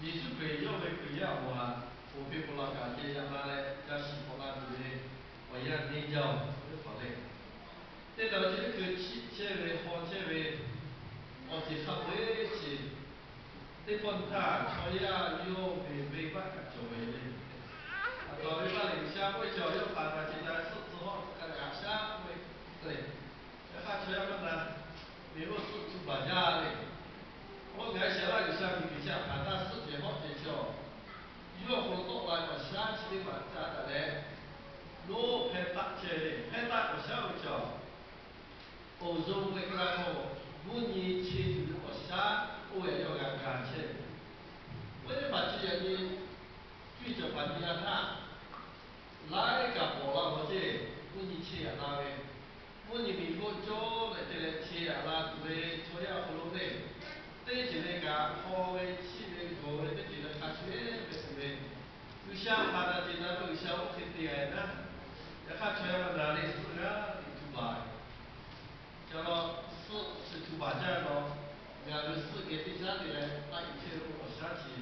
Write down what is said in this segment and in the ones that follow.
艺术可以要为可以啊，我别不拉干净，让他嘞要洗不拉对的，我要你叫就好嘞。这道这个切为好切为，我只看为是，这本他所以啊，有没办法做为嘞。啊，做为把零下会叫要把它现在是之后这个两下会对，要看出要不然，没有是出版家嘞。我感觉那个像比较看他世界好介绍，如果活动来我下期的晚上的嘞，罗拍大车嘞，拍大我小叫，欧洲那个那个5年前的我下，我也要感谢，我就把这样的追着把你看，来个波浪或者5年前啊那位，5年美国做的这个车啊那对所有葫芦嘞。这一类个好的、气味好的，这几个卡车没什么。有些把它进来，有些我肯定爱呢。要卡车要哪里是个土巴，叫做是土巴站咯。然后是给第三的嘞，那一切我想起，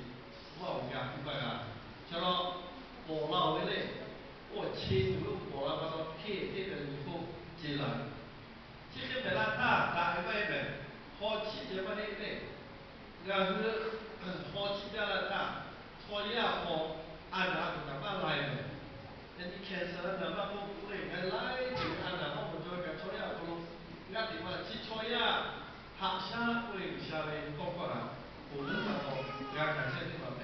我讲土巴啊，叫做过老的嘞，我亲如过了，把它撇撇的以后进来。这些本来他打一百本，好气的把那个。然后好几家了他，所以啊，我按哪个干嘛来的？人家开始了，哪怕不对，该来就按哪怕我做个所以啊，不，那地方去所以啊，下下会下来多过来，我们然后俺感谢地方的。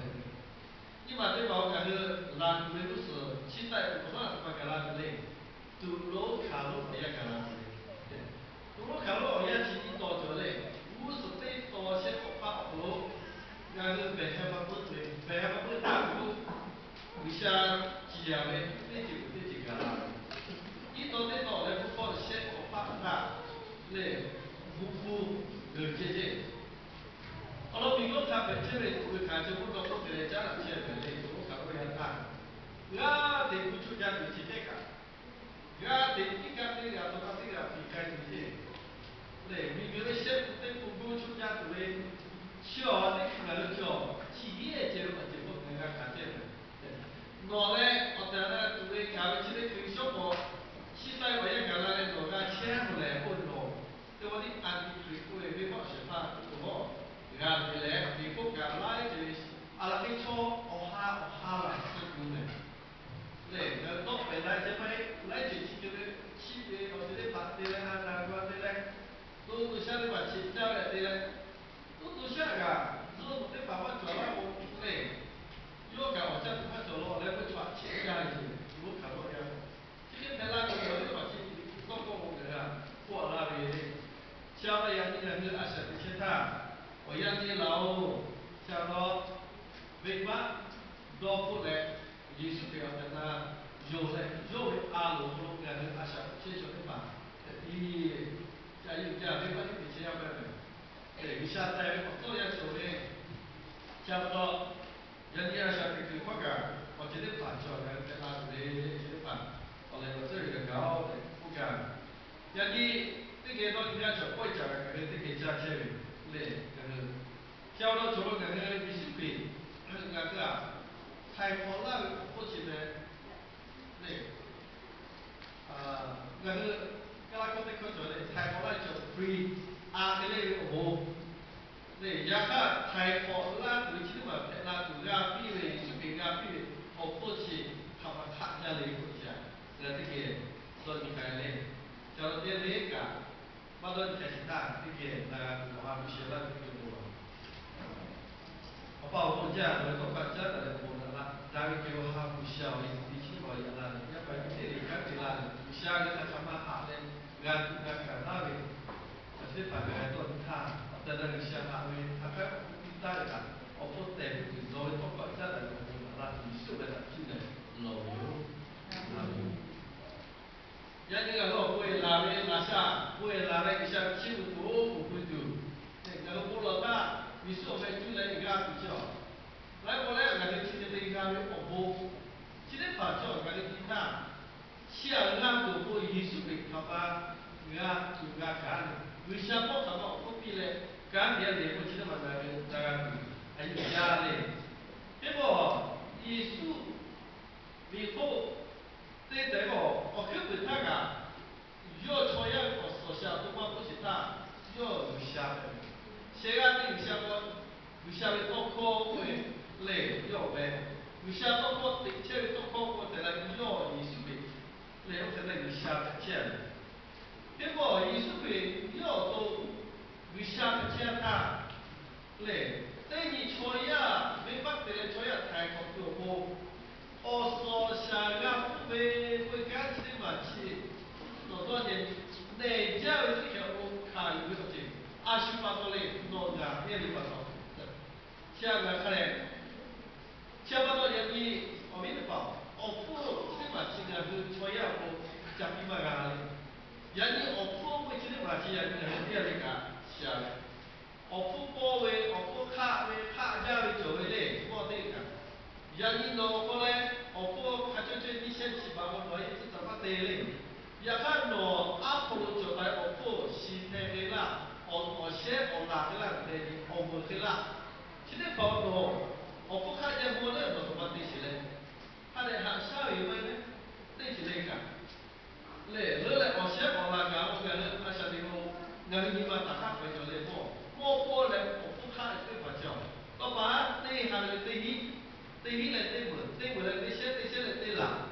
你把这包感觉拉出来不是，现在不算是把它拉出来，都路卡路也给拉出来，对，路卡路也是一多着嘞。50岁多些不怕苦，然后白天嘛不对，白天嘛不打苦，为啥这样嘞？这个啦，一到这到来不怕些不怕打，嘞，不姐姐，好了，美国他本身嘞，会看就不搞不给人家了，现在嘞，我看过人打，那得不出家就直接干，那得一干这个，多干这个，比干直接。对，你比如先在不够出家族的，小的看了叫企业这个就不能够看见的。我嘞，我在那族的搞的这个推销部，现在我也搞那个做个钱不来混咯，对我的安迪水果的没法学他做么，然后嘞，美国搞来这里，阿拉没错，我哈了是公的。对，那到本来这边来就去就是去的，或者是白的嘞，还是光的嘞。都晓得把钱交来对嘞，都晓得个，如果没办法做了，我对，要搞我这不怕做了，来不把钱交来去，我看到的，这个在那个有的把钱到我这个，过那边的，晓得呀，你看你阿婶的钱他，我让你老，晓得，没办，多不来，艺术表在那，有嘞，有的阿罗不弄个阿婶，先说的吧，伊。加油加没关系，这样办的。对，你下载我做要做的，差不多，人家下这个国家，我今天办出来，在哪里今天办，后来我这里搞的不干，人家这个到人家做会讲的，这个加起来，嘞，交到除了那个艺术品，那个啊，采访那个过去的，嘞。那个格拉克的课程嘞，采访那就 free 啊，这类哦，对，也看采访那对起嘛，那对啊，比嘞，水平啊，比嘞，哦，过去他们看下来过去啊，那这个说你看嘞，叫做这类个，把它开始看这个那我还不学了这个多。我把我家我都把家的我的啦，大概给我还不小一地区我也啦，要不然这里干的啦，下个他他妈好的，俺干那的，我这把个都他，在那里下他为他干不大的啦，我不得不做做把家的我啦，你是为了进来老油，老油。人家个老贵拉的拉下，贵拉的一下七十多不会多，那个不老大，你说没进来你干不叫。来过来，俺就听见这一家的广播，今天把这俺的听他，下俺都不艺术的他把俺就俺干，为啥不他妈不比嘞？干别的我记得嘛那个还有家嘞，有些包括的确都包括在那要艺术品，来我在那有些的钱，结果艺术品要都有些的钱他，来，在你创业没把这个创业太过多过，哦说下个不会干起的嘛去，多少年，内家的这条路看有没有进，28多嘞，弄个1里8多，下个看嘞。千八多年比我们的宝，我父这把钱呢是创业不加比嘛个哩，人家我父为这把钱人家是第二个下嘞，我父包为我父卡为卡家为做为嘞，我这个，人家弄过来，我父他就这1700我来一直怎么得嘞，也看弄阿婆就来我父西太的啦，我先我拿的啦，对的，我不的啦，现在跑弄。我不看见我那种什么东西嘞，他的还下一位呢，那是那个，嘞，来，我先我那个，我感觉他下面我，俺你们打卡回叫来我过来，我不看对不叫，老板，对下来对你，对你来对不来那些来对啦，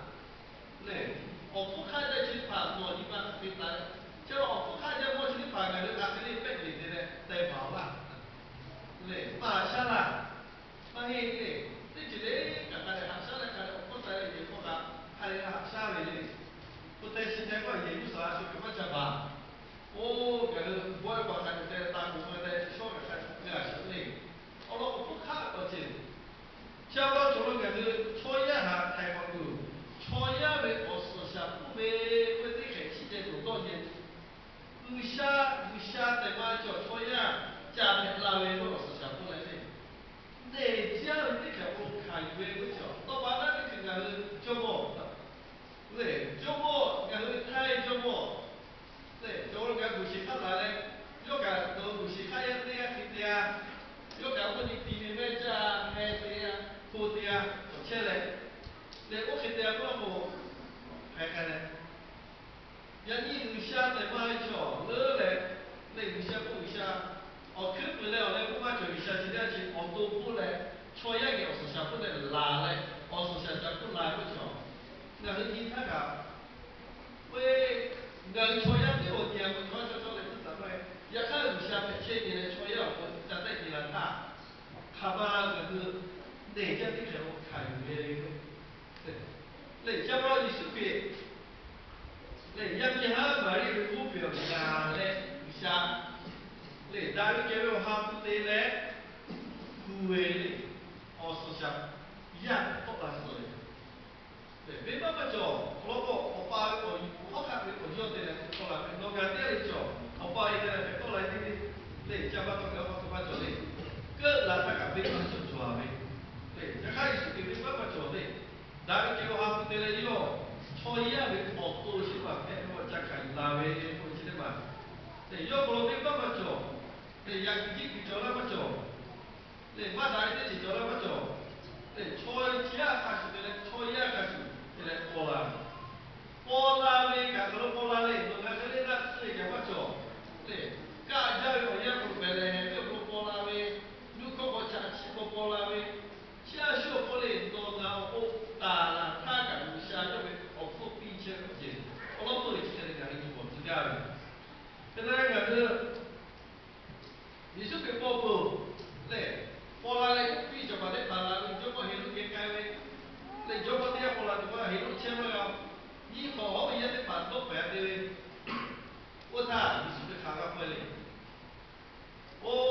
嘞，我不看见去爬，我你们对来，叫我不看见我去爬，感觉俺这里背里的嘞，带跑了，嘞，爬下来。那嘿，这一个个个的学生来个，我在研究个，还有学生为嘞，不但是那个研究啥，就根本就吧，我个我也把还在大部分在小个还那个是嘞，我老不看我这，相当除了个是创业哈太光顾，创业为我思想不为这很期间多少年，有下在嘛叫创业，家庭拉为我思想不来嘞。内江这条路看越不叫，到把那个看个叫么？对，叫么？个是太叫么？对，叫我个不是看来嘞，要个都不是看样子呀，对呀，要个我你地面面家黑的呀，土的呀，而且嘞，嘞我看的我不还看嘞，人家有下在买叫，了嘞，那有下不有下。哦，去不了嘞，不嘛就一下今天去，我都不来，创业给我是想不来拉嘞，我是想不来不着，那是你那个，为人创业对我讲，我做的是怎么？也看有下面前年的创业，我在在你那打，他妈个是哪家的时候看有没有？对，那假如你是别。嘞，要给他买一个股票，拿嘞一下，嘞，大约给我哈不得嘞，苦诶嘞，我是想，呀，不难说嘞，对，没办法做，如果我把我看我要的嘞，后来我干爹来做，我把一个后来的嘞，加把这个我怎么做嘞，个那他个没办法做啊没，对，这还是没办法做嘞，大约给我哈不得嘞哟。创业为好多些嘛，哎，我家看那为我记得嘛，对，要不然没办法做，对，养鸡比较那么做，对，马大一点比较那么做，对，创业开始的嘞，创业开始的嘞，波拉为干什么波拉嘞？我看这里那是干嘛做？对，干家有也不白嘞，又不波拉为，如果我家起过波拉为。下学过来到然后打了他敢不下就为我付比钱不进，我老婆以前那个人我知道的，现在个是你是给包包嘞，包啦嘞，比就把这打了，你就把黑路给改为，嘞就把这样包啦，就把黑路签了了，以后我们也得把多白的嘞，我他你是不是看个回来？我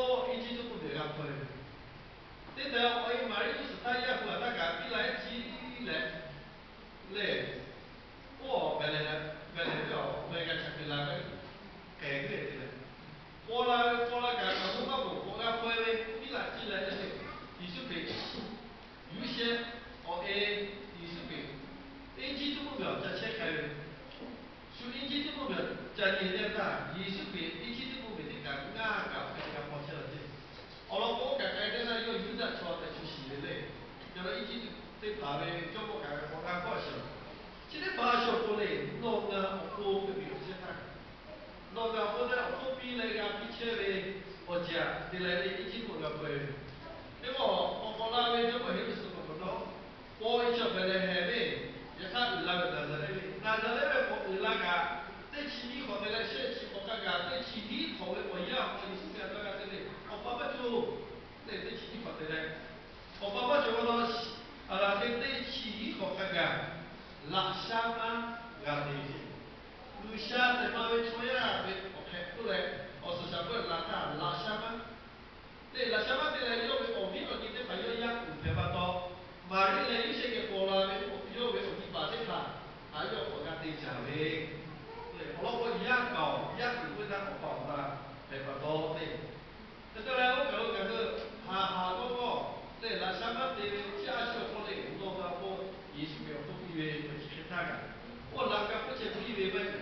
shama gati. Lusha te mawe choya be oke kule oso shama lata la shama. Le la shama te la yo be ovino ni te fayo ya upebato. Mari le yuse ke pola be yo be oti pate ka. Ayo ko gati jave. Le olo ko ya kau ya ku ta ko pa ta pebato le. Te la o ka ha go对，那相反的家学方面，我们我艺术表不以为不去看个，我那个不去不以为本，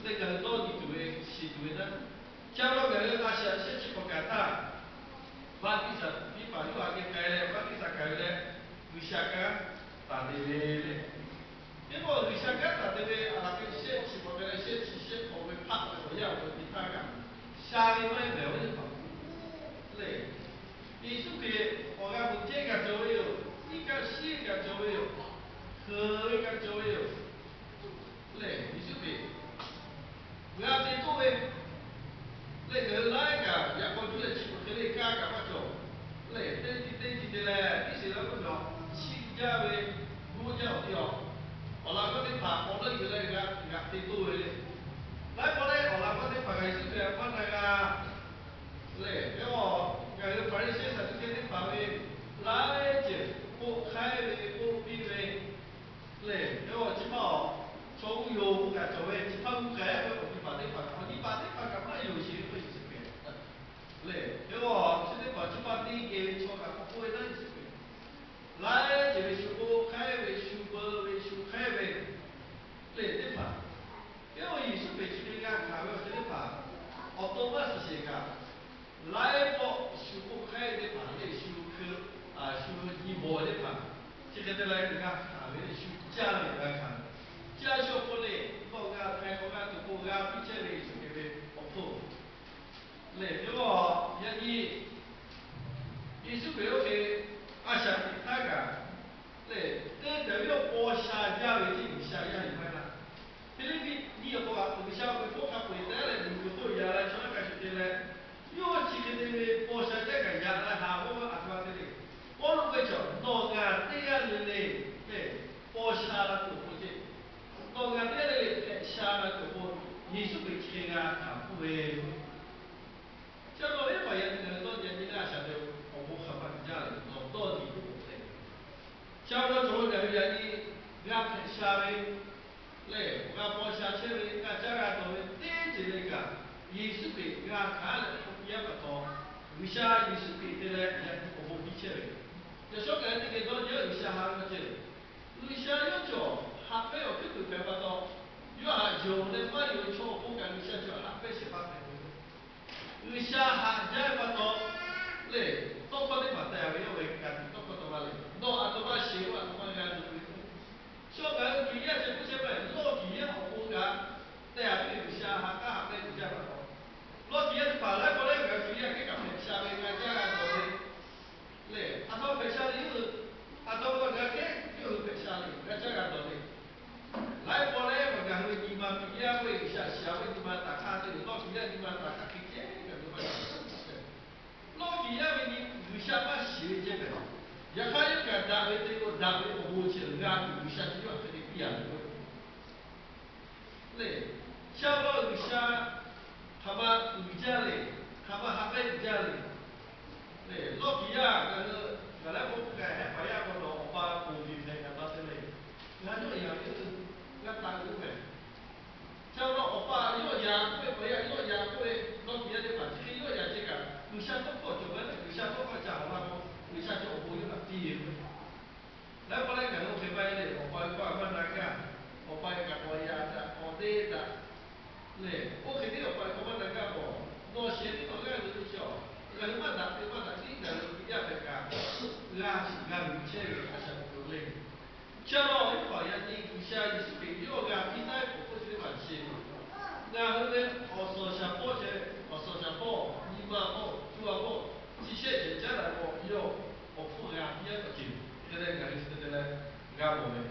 那个到底对是对的。假如个那些些去不干他，万一是比方说给改了，万一是改了，为啥个打的嘞？因为为啥个打的嘞？啊，那个些去不干些去些我们怕我要我比他个，下面没有人跑，对。艺术品，我讲不这个作为有，一个新个作为有，和一个作为有，嘞，艺术品，不要再作为，那个那个，也过去了，去和那家干嘛做？嘞，等的嘞，你现在不说，新家为古家的，我那个的爬，我那个再作为嘞，来过来，我那个的爬个艺术品，我那个。嘞，因为个反正现在这个的范围，来节不开的不比为，嘞，因为起码中游不干作为，起码不开会你把你把干嘛有些会是个，嘞，因为现在把你给错干不会那是个，来节修不开为修不为修开为，嘞对吧？因为艺术品这个看为这个吧，我多半是些个。来不修不开的盘类修科修一模的盘，这个的来你看为的修家里来看，家学不嘞，我开都比这里是给为不破，来这个艺术品给想给他个，来这代表我下家为这个下家一块啦，菲律宾你也不讲，我下回我看回来了，你就回来了，从那开始的嘞。因为这个那个保险这个原来哈，我们阿说的嘞，我如果叫老安这样的嘞，对，保险了就不行，老安这样的嘞，下了就不，艺术被切啊，他不会。像老一辈人那个老年人啊，晓得我们很多家里老到底都不对，像我做那个原因，俺看下面。嘞，俺保险车嘞，俺家俺都会对着那个艺术品，俺看了也不多，为啥艺术品的嘞也不比起来？就说俺这个老娘有些还不起，为啥要叫还没有这个办法到？有还有的话有错，不敢为啥叫还没写法来？为啥还这不到？嘞，多可的嘛，但为为干多可的嘛嘞，那阿多嘛写嘛，多嘛干就。小白企业是不是呗？老企业好不干，但是有些还干还没有这样多。老企业是本来过来个企业给个下面个这样多的，嘞，他到北下里又，他到个给又北下里，个这样多的。来过来我讲为你们企业为下为你们打卡的，老企业你们打卡给这个什么？老企业为你有下把写这个。也还有个单位这个单位我目前俺有些就要这个变的，对，像老有些他们有家嘞，他们还没有家嘞，对，老几呀，那个原来我不干，还把呀个老把工地开个到这里，俺这样就是俺打工呗，像老我把药养贵不呀，药养贵，老几呀的把这个药养这个，有些都靠就问，有些都靠讲话不，有些就不用了，第一。แล้วก็เลยกันลูกไปเลยออกไปก็มันนักการออกไปกับปอยาจะออกเดตะเลยโอเคที่ออกไปก็มันนักการบอกโนเชียที่ต้องการรู้จักแล้วมันดักที่แต่ลูกที่อยากเป็นการลาสิการรู้เชื่ออาจจะรู้เลยเชื่อเราให้ปอยาที่ผู้ชายที่สุดที่โอกาสที่ได้ผมก็จะมันเชื่องานเลยอสชาโปเจอสชาโปนิมาโปชัวโปที่เชื่อจะจะได้บอกโยออกผู้งานที่จะกิน这个讲的是这个干部的，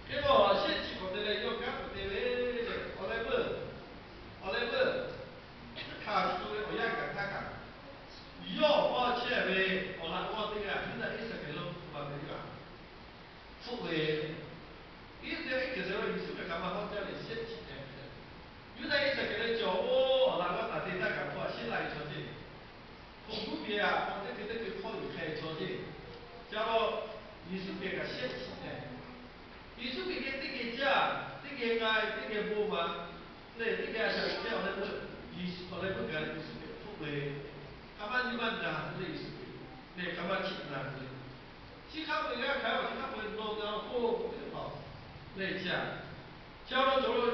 结果现在搞的嘞要干部的嘞，后来不，他说的我也跟他讲，要把钱呗，后来我这个现在一直给弄什么这个，复位，一子，其他国家开我其他国家弄到过这个跑来讲，交了走了，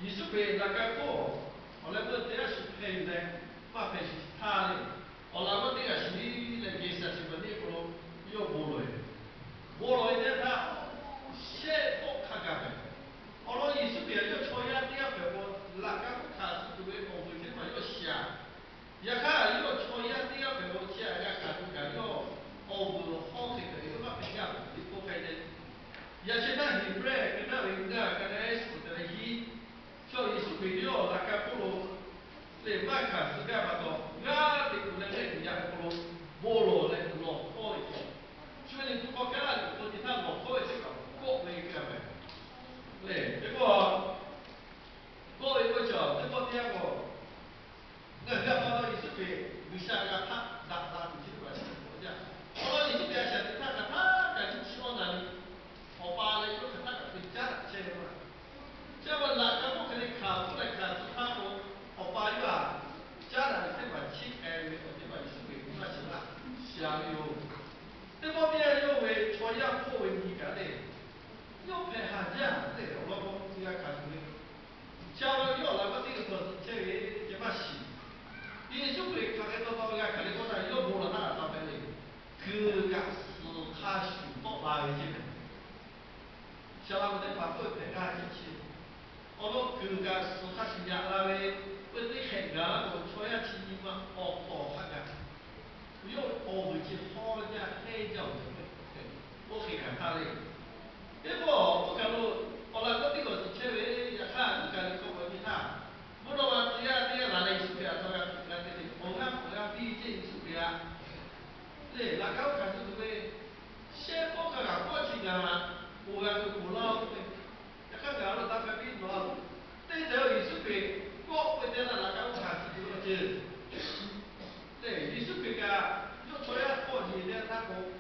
艺术品那个过，后来我这样是配的，把配是他的，后来我这个是你来介绍是问题不咯，有不来，不来的他先不看看的，后来艺术品就抽样第二份我那个不看是这个我回去嘛要想。也看要抽烟的要陪我去，也看看要哦不好看的，有嘛评价不不开的。也现在很多跟那人家跟那是的去，所以是为了那个不如，来买看是干嘛的？俺的不能来人家不如，不如来落后一些。所以你不好看了，我给他落后一些个，国内个呗。对，结果国内个叫这个第二个。那跑到艺术品，为啥个他拿出去的关系国家？跑到艺术品想的他赶紧去往哪里？跑吧了，又跟他个回家了，这个嘛。这么哪个不可能看出来看出他和跑吧有啊？家长这把去开的，这把艺术品那行了，香油。这方面又为创业不为你干的，又拍下家，对，我应该看出来。交了要那个这个可是这个这把戏。艺术品看得到看得到那又摸了他上面的，各个是他许多哪一些的，像我们这把会拍下进去，我们各个是他是伢那位，不是很个我穿下去嘛，哦好看个，不用哦回去好家黑叫什么，我可以看他的，结果我看到后来我这个是前面也看，你看你看我给他。不知道啊，这样拿来艺术品啊，照样拿这里，我毕竟艺术品啊，对，那个我看是这个，先不看看过去啊，我是古老的，要看看了大概比多，对这个艺术品，我会在那个我看是这个就，对，艺术品啊，就出来过去的那个，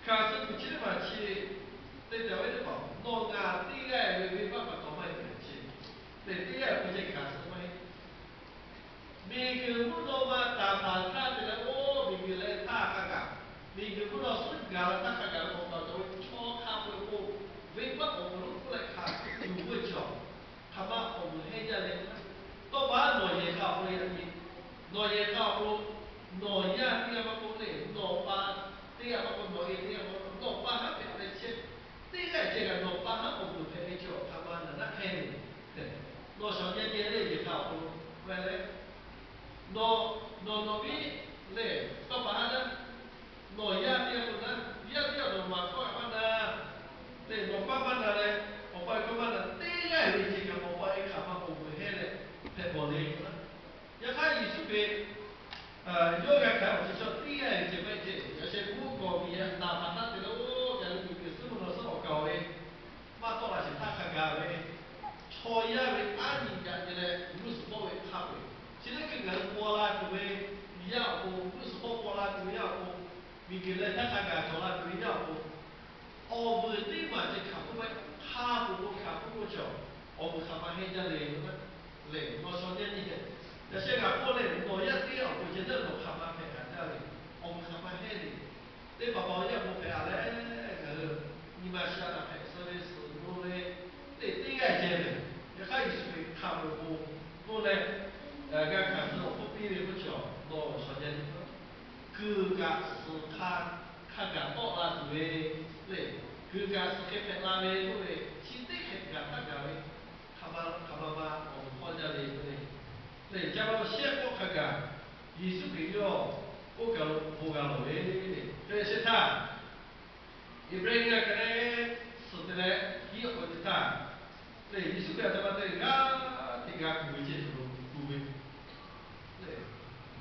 看是不去的嘛去，对这位的吧，弄啊，第二位办法搞买去，对，第二不去看是买。每个不知道嘛，大盘看起来哦，每个来他看看，每个不知道是干了他看看，我到时候超看会我，为什我们过来看有个叫，他妈我们黑家的，到把诺言搞不了的，诺言搞不，诺言第二个不嘞，诺巴第二个诺言第二个诺巴还别来切，第二这个诺巴还我们黑叫，他妈的那黑的，对，诺小姐姐的也搞不，为嘞。no bi le to bahana no ya dia puna ya dia no ma ko mana le no pa mana le o pa ko mana te ya ri ji ka mo pa e ka ma ko bu he le pe bo le ya ka yi su be yo ga ka o so ti ya ri ji ba ji ya se bu ko bi ya na ma na te lo ya lu bi su no so ka o le ma to la si ta ka ga le 超越为安宁感觉嘞，不是包围他为。现在跟人过啦，对不对？一样不，不是包过啦，对样不。明天来他干做啦，对样不。哦，不对嘛，这看不来，他不看不过去，我不看嘛，人家累了，累，我说点你，那些个过来，我也对样，我觉得我看嘛陪人家累，我不看嘛很累，对宝宝也不陪下来，你们想的拍摄的是我嘞。对外界的，也还是会看不来，俺看是不比的不叫，老少年的，各个是看到那是为对，各个是看那为不为，现在看那个他妈我们放假的对，假如先不看看，艺术品要不搞为的，对是他。Ibrahim kena setelah dia berita, le isu dia sama dengan tiga kuih je kuih, le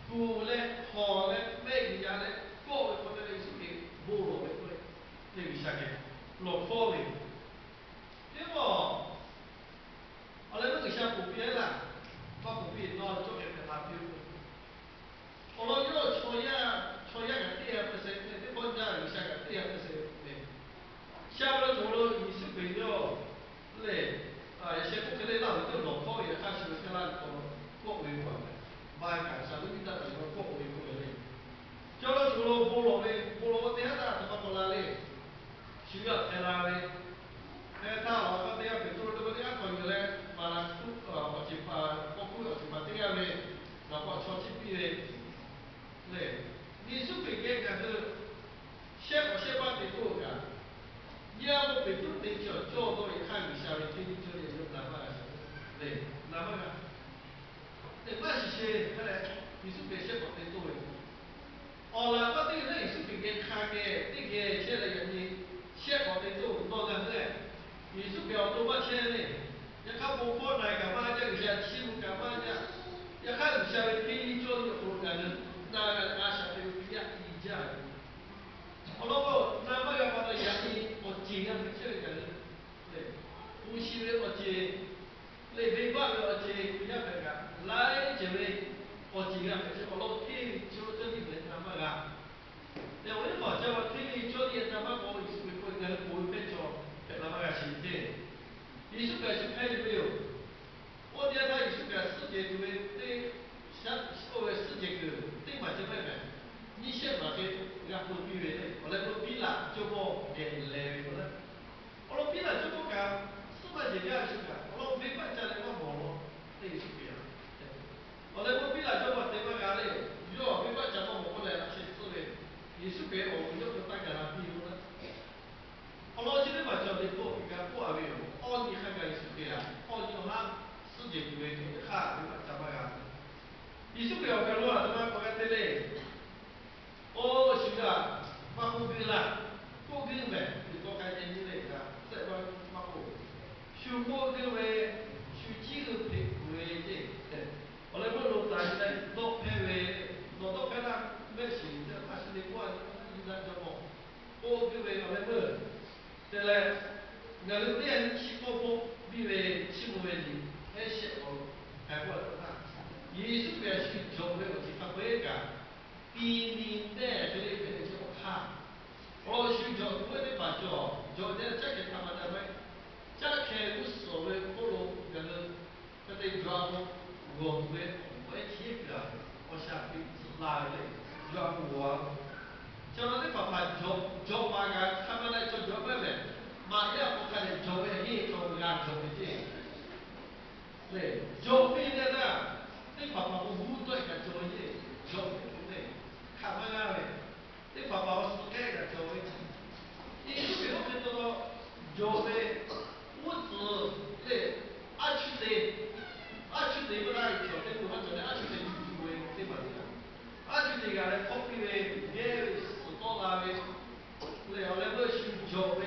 kuih hal baik dia le kuih pada le isu ni bolu le le bisa ke, lo kuih, dia mau, kalau itu bisa kopi lah, apa kopi no tu kita tapi, kalau itu soya kita apa sih, itu pun jangan bisa kita apa sih. 下不了走了，你是北了，嘞，一些不可能让人家老靠也还是跟那国维管的，买干啥都遇到这个国维管的，叫了走了，菠萝的，菠萝等下要不被动的叫到一看一下的，天天叫的就哪么个，对，哪么个，那那是些后来艺术别些搞得多的。哦，那我对那艺术别个看的，这个现在人家些搞得多，多的是，艺术表多么钱呢？也看不破来干嘛？这个些欺负干嘛的？也看不下来，天天叫的活干的，那个阿小的比较低价的。我老婆那么个把它养的，我尽量不吃的，对，呼吸的我接，那没办法我接，不要那个，来这位我尽量不吃，我老天就这里面那么个，那我就好叫我天天叫你那么个，是不是那个不会变做，那么个心态，艺术感是拍的没有？我点他艺术感世界就会对，像所谓世界个对嘛这么个。你先把给人家不比为嘞，后来不比了，就不给来不了。我说比了就不干，是嘛人家是干，我说没办家来我忙咯，那也是这样。后来我比了就不对嘛干嘞，哟，没办家我忙不来了，先思维，也是给我们就不办家了，比如呢。我老今天嘛叫你做一个过没有，奥尼还个也是这样，奥尼哈世界就会做哈，没办家嘛干。艺术不要干了，他妈不干的嘞。哦，是啊，马虎病啦，过病呗，你多干点之类的，再把马虎，修过病为，修几个病为这，后来我老大现在落派为，落到看他没钱，这还是得过，现在怎么，过病为后来么，再来，那个店去过过，病为去不为的，还写好，还过来看，艺术表现就没有其他不会干。比你带这里给你就看，我寻找我的把脚，脚在这个他们那边，这开无所谓不如那个，那得抓我我提个，我下辈子拉的，抓我，叫那个爸爸脚把个他们来做脚妹妹，马上不看见脚妹黑脚牙脚的这，对，脚妹的呢，那爸爸不互对个脚的，脚妹对。看不下来，你爸爸我是改的作为，你是给我们这个教的物质对，阿去的不大教的不好教的，阿去的就会对吧？阿去的个来 copy 的，别是多啦的，然后来我去教的，